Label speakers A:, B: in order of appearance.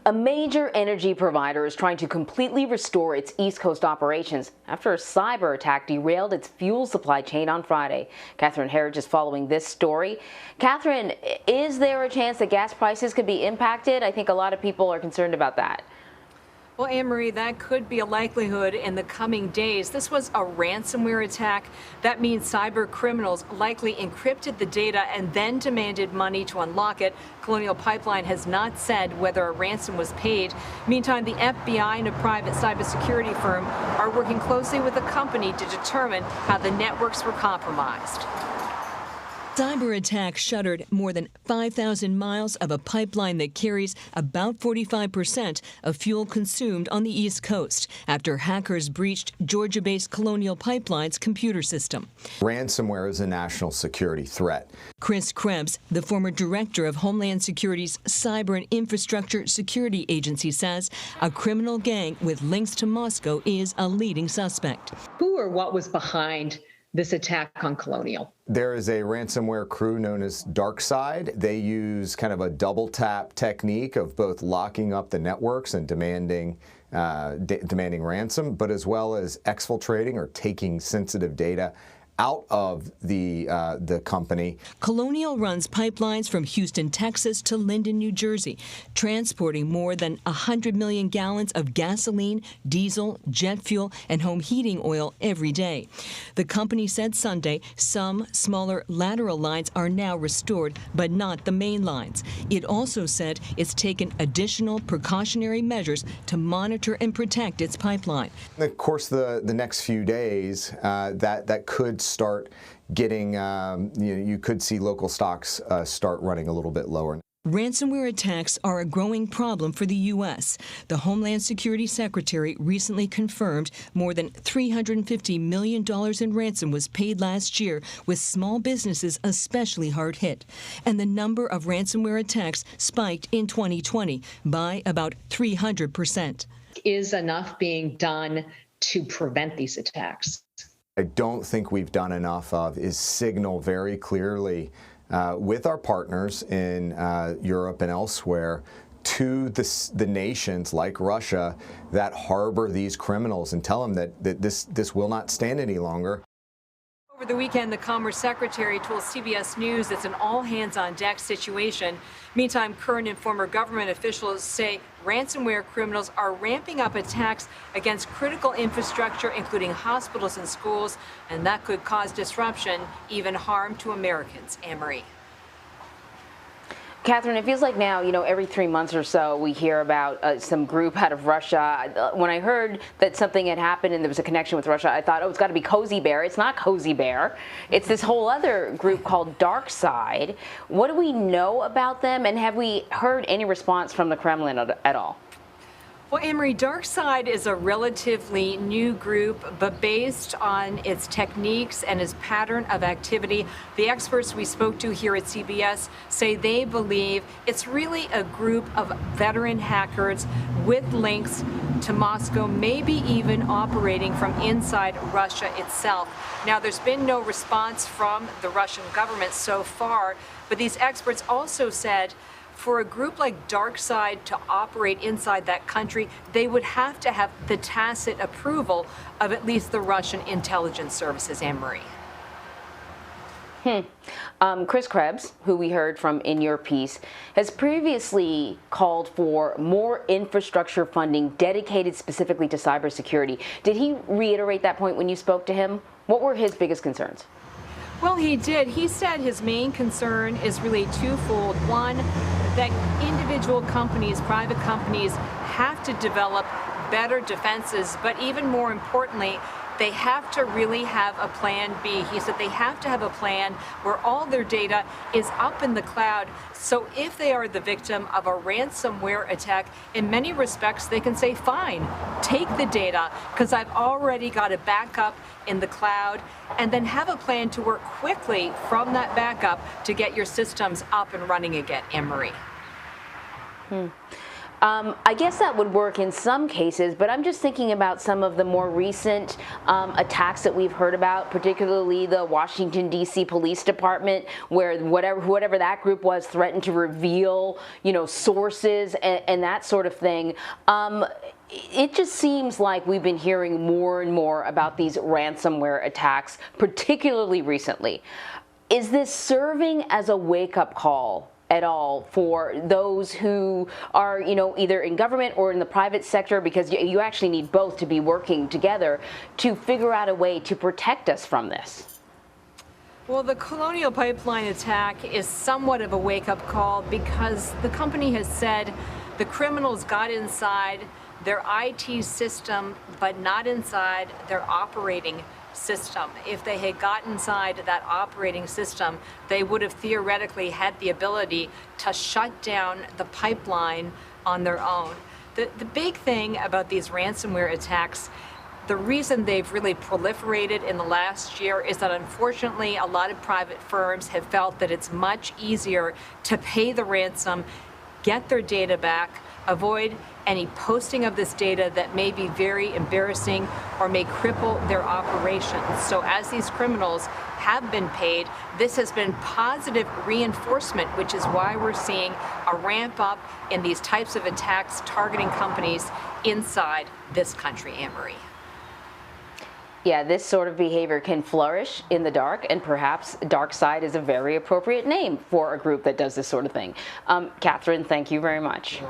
A: A major energy provider is trying to completely restore its East Coast operations after a cyber attack derailed its fuel supply chain on Friday. Catherine Herridge is following this story. Catherine, is there a chance that gas prices could be impacted? I think a lot of people are concerned about that.
B: Well, Anne-Marie, that could be a likelihood in the coming days. This was a ransomware attack. That means cyber criminals likely encrypted the data and then demanded money to unlock it. Colonial Pipeline has not said whether a ransom was paid. Meantime, the FBI and a private cybersecurity firm are working closely with the company to determine how the networks were compromised.
C: Cyber attacks shuttered more than 5,000 miles of a pipeline that carries about 45% of fuel consumed on the East Coast after hackers breached Georgia-based Colonial Pipeline's computer system.
D: Ransomware is a national security threat.
C: Chris Krebs, the former director of Homeland Security's Cyber and Infrastructure Security Agency, says a criminal gang with links to Moscow is a leading suspect.
E: Who or what was behind this attack on Colonial?
D: There is a ransomware crew known as DarkSide. They use kind of a double tap technique of both locking up the networks and demanding ransom, but as well as exfiltrating or taking sensitive data out of the company.
C: Colonial runs pipelines from Houston, Texas to Linden, New Jersey, transporting more than 100 million gallons of gasoline, diesel, jet fuel, and home heating oil every day. The company said Sunday some smaller lateral lines are now restored, but not the main lines. It also said it's taken additional precautionary measures to monitor and protect its pipeline.
D: Of course, the next few days, that could start getting, you could see local stocks start running a little bit lower.
C: Ransomware attacks are a growing problem for the U.S. The Homeland Security Secretary recently confirmed more than $350 million in ransom was paid last year, with small businesses especially hard hit. And the number of ransomware attacks spiked in 2020 by about 300%.
E: Is enough being done to prevent these attacks?
D: I don't think we've done enough of is signal very clearly with our partners in Europe and elsewhere to the nations like Russia that harbor these criminals and tell them that this will not stand any longer.
B: Over the weekend, the Commerce Secretary told CBS News it's an all-hands-on-deck situation. Meantime, current and former government officials say ransomware criminals are ramping up attacks against critical infrastructure, including hospitals and schools, and that could cause disruption, even harm to Americans. Anne-Marie.
A: Catherine, it feels like now, every 3 months or so we hear about some group out of Russia. When I heard that something had happened and there was a connection with Russia, I thought, oh, it's got to be Cozy Bear. It's not Cozy Bear. It's this whole other group called DarkSide. What do we know about them, and have we heard any response from the Kremlin at all?
B: Well, Anne-Marie, DarkSide is a relatively new group, but based on its techniques and its pattern of activity, the experts we spoke to here at CBS say they believe it's really a group of veteran hackers with links to Moscow, maybe even operating from inside Russia itself. Now, there's been no response from the Russian government so far, but these experts also said for a group like DarkSide to operate inside that country, they would have to have the tacit approval of at least the Russian intelligence services. Anne-Marie.
A: Chris Krebs, who we heard from in your piece, has previously called for more infrastructure funding dedicated specifically to cybersecurity. Did he reiterate that point when you spoke to him? What were his biggest concerns?
B: Well, he did. He said his main concern is really twofold. One, that individual companies, private companies, have to develop better defenses, but even more importantly, they have to really have a plan B. He said they have to have a plan where all their data is up in the cloud. So if they are the victim of a ransomware attack, in many respects, they can say, fine, take the data, because I've already got a backup in the cloud, and then have a plan to work quickly from that backup to get your systems up and running again. Anne-Marie.
A: I guess that would work in some cases, but I'm just thinking about some of the more recent attacks that we've heard about, particularly the Washington, D.C. Police Department, where whatever that group was threatened to reveal, sources and that sort of thing. It just seems like we've been hearing more and more about these ransomware attacks, particularly recently. Is this serving as a wake-up call at all for those who are, either in government or in the private sector, because you actually need both to be working together to figure out a way to protect us from this?
B: Well, the Colonial Pipeline attack is somewhat of a wake-up call because the company has said the criminals got inside their IT system, but not inside their operating system. If they had gotten inside that operating system, they would have theoretically had the ability to shut down the pipeline on their own. The big thing about these ransomware attacks, the reason they've really proliferated in the last year is that unfortunately a lot of private firms have felt that it's much easier to pay the ransom, get their data back, avoid any posting of this data that may be very embarrassing or may cripple their operations. So as these criminals have been paid, this has been positive reinforcement, which is why we're seeing a ramp up in these types of attacks targeting companies inside this country, Anne-Marie.
A: Yeah, this sort of behavior can flourish in the dark, and perhaps dark side is a very appropriate name for a group that does this sort of thing. Catherine, thank you very much.